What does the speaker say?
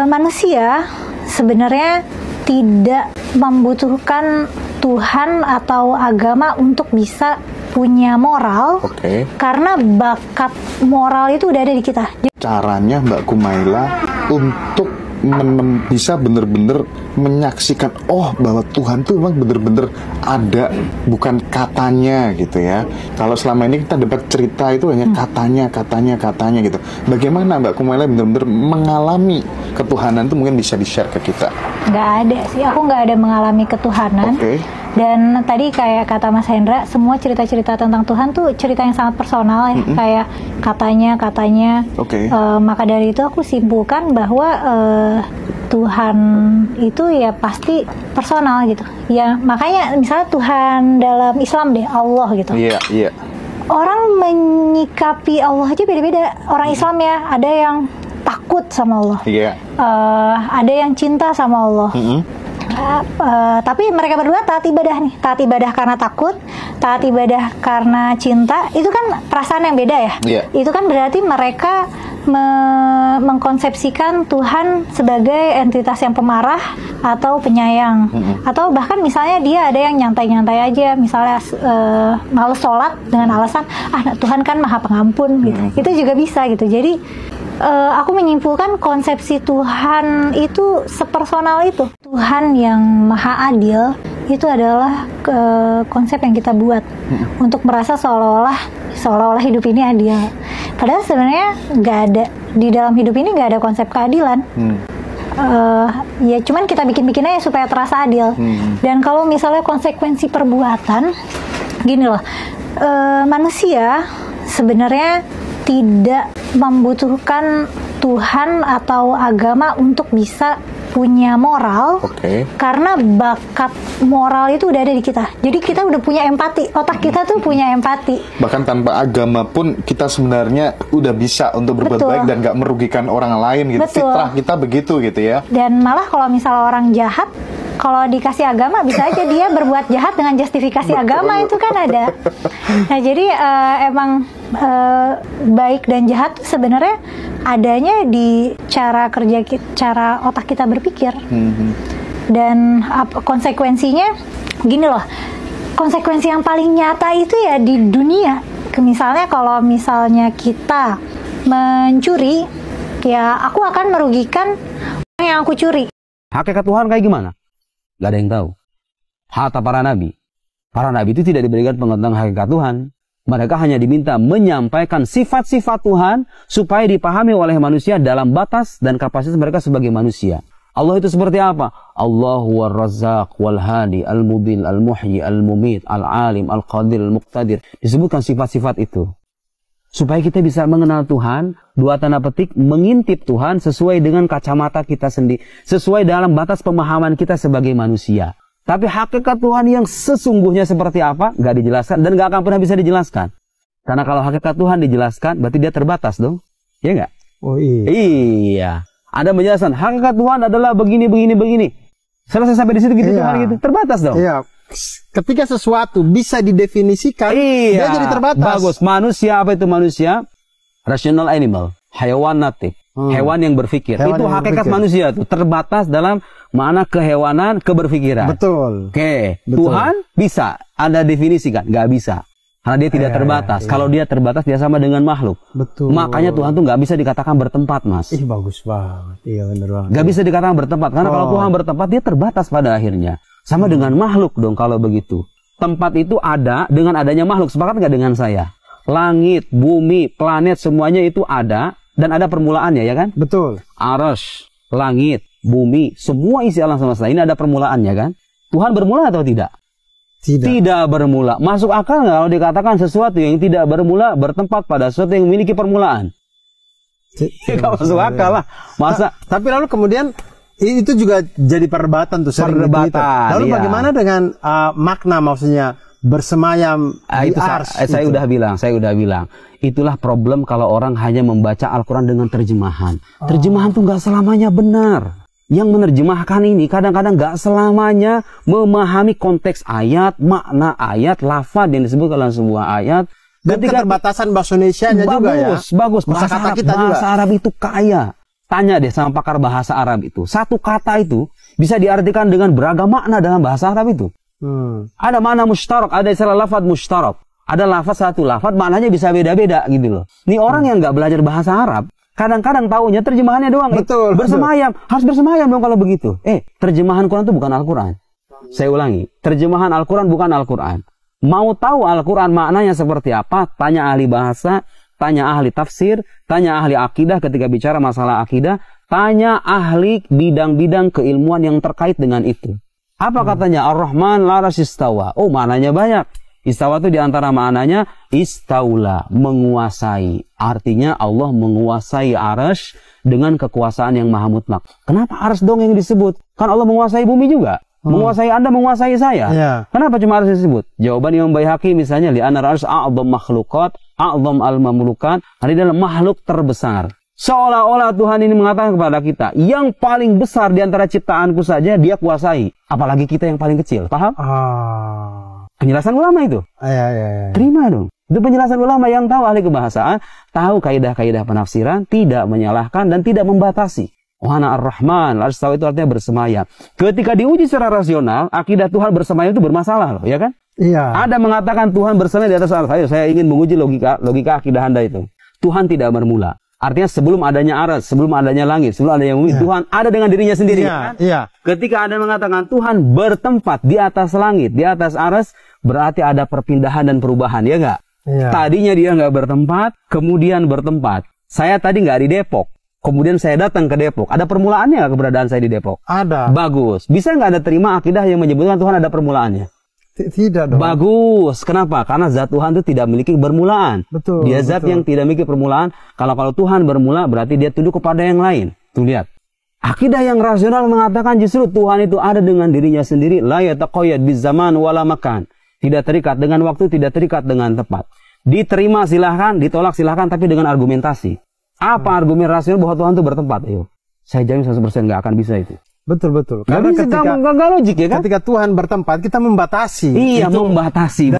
Manusia sebenarnya tidak membutuhkan Tuhan atau agama untuk bisa punya moral, karena bakat moral itu udah ada di kita. Caranya Mbak Kumaila untuk bisa benar-benar menyaksikan bahwa Tuhan tuh memang benar-benar ada, bukan katanya gitu ya. Kalau selama ini kita dapat cerita itu hanya katanya gitu. Bagaimana Mbak Kumaila benar-benar mengalami ketuhanan itu, mungkin bisa di-share ke kita? Nggak ada sih, aku nggak ada mengalami ketuhanan. Dan tadi kayak kata Mas Hendra, semua cerita-cerita tentang Tuhan tuh cerita yang sangat personal ya, kayak katanya. Maka dari itu aku simpulkan bahwa Tuhan itu ya pasti personal gitu. Ya makanya misalnya Tuhan dalam Islam deh, Allah gitu. Orang menyikapi Allah aja beda-beda. Orang Islam ya, ada yang takut sama Allah, ada yang cinta sama Allah. Tapi mereka berdua taat ibadah nih, taat ibadah karena takut, taat ibadah karena cinta. Itu kan perasaan yang beda ya. Itu kan berarti mereka mengkonsepsikan Tuhan sebagai entitas yang pemarah atau penyayang, atau bahkan misalnya dia ada yang nyantai-nyantai aja, misalnya males sholat dengan alasan Tuhan kan maha pengampun gitu. Itu juga bisa gitu. Jadi aku menyimpulkan konsepsi Tuhan itu sepersonal itu. Tuhan yang maha adil itu adalah konsep yang kita buat untuk merasa seolah-olah hidup ini adil. Padahal sebenarnya nggak ada, di dalam hidup ini nggak ada konsep keadilan. Ya cuman kita bikin-bikin aja supaya terasa adil. Dan kalau misalnya konsekuensi perbuatan, gini loh, manusia sebenarnya tidak membutuhkan Tuhan atau agama untuk bisa punya moral, karena bakat moral itu udah ada di kita. Jadi kita udah punya empati, otak kita tuh punya empati. Bahkan tanpa agama pun kita sebenarnya udah bisa untuk berbuat baik dan gak merugikan orang lain gitu. Fitrah kita begitu gitu ya. Dan malah kalau misalnya orang jahat, kalau dikasih agama bisa aja dia berbuat jahat dengan justifikasi agama, itu kan ada. Nah jadi emang baik dan jahat sebenarnya adanya di cara kerja, cara otak kita berpikir. Dan konsekuensinya gini loh, konsekuensi yang paling nyata itu ya di dunia. Misalnya kalau misalnya kita mencuri, ya aku akan merugikan orang yang aku curi. Hakikat Tuhan kayak gimana? Gak ada yang tahu. Hatta para nabi itu tidak diberikan pengetahuan hakikat Tuhan. Mereka hanya diminta menyampaikan sifat-sifat Tuhan supaya dipahami oleh manusia dalam batas dan kapasitas mereka sebagai manusia. Allah itu seperti apa? Allahu war-Razzaq wal-Hadi, al-Mudil, al-Muhyi, al-Mumit, al-Alim, al-Qadir, al-Muqtadir. Disebutkan sifat-sifat itu. Supaya kita bisa mengenal Tuhan, dua tanda petik, mengintip Tuhan sesuai dengan kacamata kita sendiri, sesuai dalam batas pemahaman kita sebagai manusia. Tapi hakikat Tuhan yang sesungguhnya seperti apa, nggak dijelaskan dan nggak akan pernah bisa dijelaskan. Karena kalau hakikat Tuhan dijelaskan, berarti dia terbatas dong, ya nggak? Oh iya. Iya. Ada menjelaskan hakikat Tuhan adalah begini. Selesai sampai di situ gitu, Tuhan gitu, terbatas dong. Iya. Ketika sesuatu bisa didefinisikan, dia jadi terbatas. Bagus. Manusia, apa itu manusia? Rational animal, hewan natif, hewan yang berpikir. Itu hakikat manusia tuh, terbatas dalam mana kehewanan, keberpikiran. Betul. Oke. Tuhan bisa ada definisi kan? Nggak bisa. Karena dia tidak terbatas. Kalau dia terbatas, dia sama dengan makhluk. Betul. Makanya Tuhan tuh nggak bisa dikatakan bertempat, Mas. Ih, bagus banget. Iya, benar banget. Nggak bisa dikatakan bertempat. Karena kalau Tuhan bertempat, dia terbatas pada akhirnya. Sama dengan makhluk dong kalau begitu. Tempat itu ada dengan adanya makhluk. Sepakat nggak dengan saya? Langit, bumi, planet, semuanya itu ada. Dan ada permulaannya, ya kan? Betul. Arasy, langit, bumi, semua isi alam semesta. Ini ada permulaannya kan? Tuhan bermula atau tidak? Tidak bermula. Masuk akal nggak kalau dikatakan sesuatu yang tidak bermula bertempat pada sesuatu yang memiliki permulaan? Tidak masuk akal lah. Masa? Tapi lalu kemudian itu juga jadi perdebatan tuh. Perdebatan. Lalu bagaimana dengan makna, maksudnya bersemayam di ars? Saya udah bilang. Itulah problem kalau orang hanya membaca Al-Quran dengan terjemahan. Terjemahan tuh nggak selamanya benar. Yang menerjemahkan ini kadang-kadang nggak selamanya memahami konteks ayat, makna ayat, lafaz yang disebut dalam sebuah ayat. Dan keterbatasan bahasa Indonesia-nya juga ya. Bagus. Bahasa Arab itu kaya. Tanya deh sama pakar bahasa Arab itu. Satu kata itu bisa diartikan dengan beragam makna dalam bahasa Arab itu. Ada makna mustarak, ada istilah lafaz mustarak. Ada lafaz satu lafaz maknanya bisa beda-beda gitu loh. Ini orang yang nggak belajar bahasa Arab, kadang-kadang taunya terjemahannya doang. Betul. Bersemayam, harus bersemayam dong kalau begitu. Terjemahan Quran itu bukan Al-Quran. Saya ulangi, terjemahan Al-Quran bukan Al-Quran. Mau tahu Al-Quran maknanya seperti apa? Tanya ahli bahasa, tanya ahli tafsir, tanya ahli akidah ketika bicara masalah akidah, tanya ahli bidang-bidang keilmuan yang terkait dengan itu. Apa katanya? Ar-Rahman laras istawa. Oh, maknanya banyak. Istawa itu diantara maknanya istaula, menguasai. Artinya Allah menguasai arasy dengan kekuasaan yang maha mutlak. Kenapa arasy dong yang disebut? Kan Allah menguasai bumi juga. Menguasai Anda, menguasai saya. Kenapa cuma arasy disebut? Jawaban Imam Baihaqi misalnya, li'anna arasy a'dham makhluqat, a'dham al-mamlukat, ada dalam makhluk terbesar. Seolah-olah Tuhan ini mengatakan kepada kita, yang paling besar di antara ciptaanku saja dia kuasai. Apalagi kita yang paling kecil. Paham? Penjelasan ulama itu. Terima dong. Itu penjelasan ulama yang tahu ahli kebahasaan, tahu kaidah-kaidah penafsiran, tidak menyalahkan dan tidak membatasi. Wahana ar-Rahman, al-Istawa itu artinya bersemayam. Ketika diuji secara rasional, akidah Tuhan bersemayam itu bermasalah loh, ya kan? Iya. Ada mengatakan Tuhan bersemayam di atas arasy. Saya ingin menguji logika akidah Anda itu. Tuhan tidak bermula. Artinya sebelum adanya arasy, sebelum adanya langit, sebelum adanya bumi, Tuhan ada dengan dirinya sendiri. Kan? Ketika Anda mengatakan Tuhan bertempat di atas langit, di atas arasy, berarti ada perpindahan dan perubahan, ya nggak? Tadinya dia nggak bertempat, kemudian bertempat. Saya tadi nggak di Depok. Kemudian saya datang ke Depok. Ada permulaannya nggak keberadaan saya di Depok? Ada. Bagus. Bisa nggak Anda terima akidah yang menyebutkan Tuhan ada permulaannya? Tidak dong. Bagus. Kenapa? Karena zat Tuhan itu tidak memiliki permulaan. Betul. Dia zat yang tidak memiliki permulaan. Kalau Tuhan bermula berarti dia tunduk kepada yang lain. Tuh lihat. Akidah yang rasional mengatakan justru Tuhan itu ada dengan dirinya sendiri. La yataqayyad bizaman wala makan. Tidak terikat dengan waktu, tidak terikat dengan tempat. Diterima silahkan, ditolak silahkan, tapi dengan argumentasi. Apa argumen rasional bahwa Tuhan itu bertempat? Ayo, saya jamin 100% nggak akan bisa itu. Betul. Karena ketika nggak logik ya kan? Ketika Tuhan bertempat, kita membatasi. Iya, membatasi.